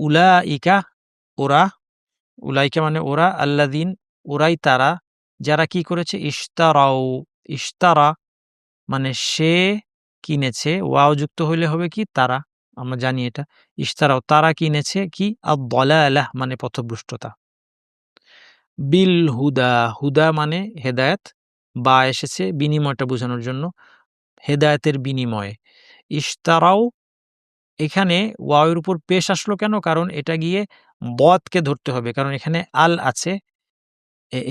উলাইকা ওরা, উলাইকা মানে ওরা, আল্লাযিন ওরাই তারা, যারা কি করেছে ইশতারাউ, ইশতারা মানে সে কিনেছে, ওয়াও যুক্ত হইলে হবে কি তারা, আমরা জানি এটা। ইশতারাও তারা কিনেছে কি আদ-দালালাহ মানে পথভ্রষ্টতা। বিল হুদা, হুদা মানে হেদায়েত, বা এসেছে বিনিময়টা বোঝানোর জন্য, হেদায়েতের বিনিময়ে। ইশতারাও এখানে ওয়াওয়ের উপর পেশ আসলো কেন? কারণ এটা গিয়ে দদকে ধরতে হবে, কারণ এখানে আল আছে।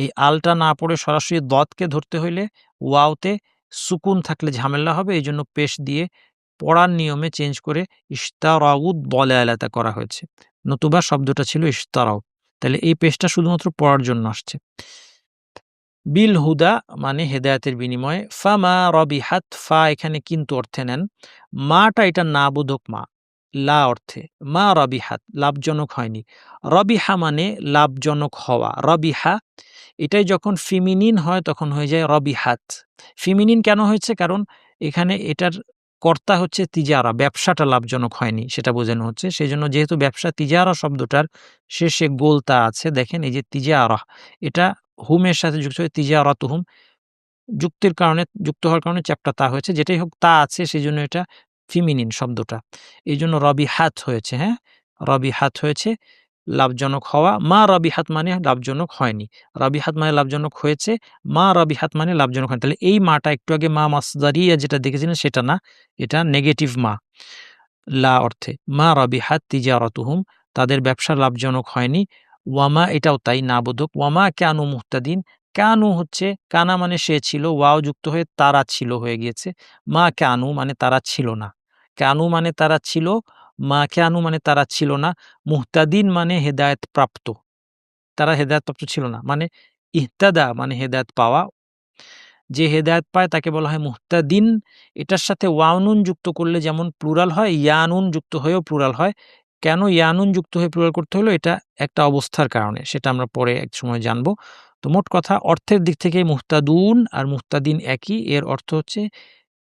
এই আলটা না পড়ে সরাসরি দদকে ধরতে হইলে ওয়াওতে সুকুন থাকলে ঝামেলা হবে, এই জন্য পেশ দিয়ে পড়ার নিয়মে চেঞ্জ করে ইশতারাউদ দলালাতা করা হয়েছে, নতুবা শব্দটা ছিল ইশতারাউ। তাহলে এই পেশটা শুধুমাত্র পড়ার জন্য আসছে। বিল হুদা মানে হেদায়েতের বিনিময়ে। ফামা রবিহাত, ফা এখানে কিন্তু অর্থে নেন, মাটা এটা না বোধক মা, লা অর্থে, মা রবিহাত লাভজনক হয়নি। রবিহা মানে লাভজনক হওয়া, রবিহা এটাই যখন ফিমিনিন হয় তখন হয়ে যায় রবিহাত। ফিমিনিন কেন হয়েছে? কারণ এখানে এটার কর্তা হচ্ছে তিজারা, ব্যবসাটা লাভজনক হয়নি সেটা বোঝানো হচ্ছে। সেই জন্য যেহেতু ব্যবসা তিজারা শব্দটার শেষে গোলতা আছে, দেখেন এই যে তিজারা, এটা হুমের সাথে যুক্ত হয়ে তিজারাতুহুম, যুক্তির কারণে, যুক্ত হওয়ার কারণে চ্যাপ্টা তা হয়েছে, যেটাই হোক তা আছে সেই জন্য এটা ফিমিনিন শব্দটা, এই জন্য রবিহাত হয়েছে। হ্যাঁ, রবিহাত হয়েছে লাভজনক হওয়া। মা রবিহাত মানে লাভজনক হয়নি, রবিহাত মানে লাভজনক হয়েছে, মা রবিহাত মানে লাভজনক হয়নি। তাহলে এই মাটা একটু আগে মা মাসদারিয়া যেটা দেখেছিলেন সেটা না, এটা নেগেটিভ মা, লা অর্থে। মা রবিহাত তিজারাতুহুম তাদের ব্যবসা লাভজনক হয়নি। ওয়ামা এটাও তাই না বোধক। ওয়ামা কানু মুহতাদিন, কানু হচ্ছে কানা মানে সে ছিল, ওয়াও যুক্ত হয়ে তারা ছিল হয়ে গিয়েছে। মা কানু মানে তারা ছিল না, কানু মানে তারা ছিল, মা কানু মানে তারা ছিল না। মুহতাদিন মানে হেদায়েত প্রাপ্ত, তারা হেদায়েত প্রাপ্ত ছিল না, মানে ইহতাদা মানে হেদায়েত পাওয়া, যে হেদায়েত পায় তাকে বলা হয় মুহতাদিন। এটার সাথে ওয়ানুন যুক্ত করলে যেমন প্লুরাল হয়, ইয়ানুন যুক্ত হয়েও প্লুরাল হয়। কেন ইয়ানুন যুক্ত হয়ে প্লুরাল করতে হলো? এটা একটা অবস্থার কারণে, সেটা আমরা পরে এক সময় জানবো। তো মোট কথা অর্থের দিক থেকে মুহতাদুন আর মুহতাদিন একই। এর অর্থ হচ্ছে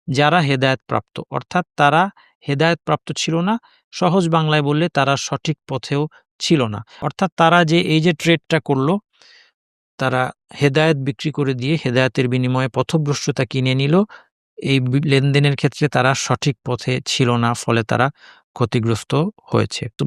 যারা হেদায়েত প্রাপ্ত, অর্থাৎ তারা হেদায়েত প্রাপ্ত ছিল না, সহজ বাংলায় বললে তারা সঠিক পথেও ছিল না। অর্থাৎ তারা যে এই যে ট্রেডটা করলো, তারা হেদায়েত বিক্রি করে দিয়ে হেদায়েতের বিনিময়ে পথভ্রষ্টতা কিনে নিল, এই লেনদেনের ক্ষেত্রে তারা সঠিক পথে ছিল না, ফলে তারা ক্ষতিগ্রস্ত হয়েছে। তো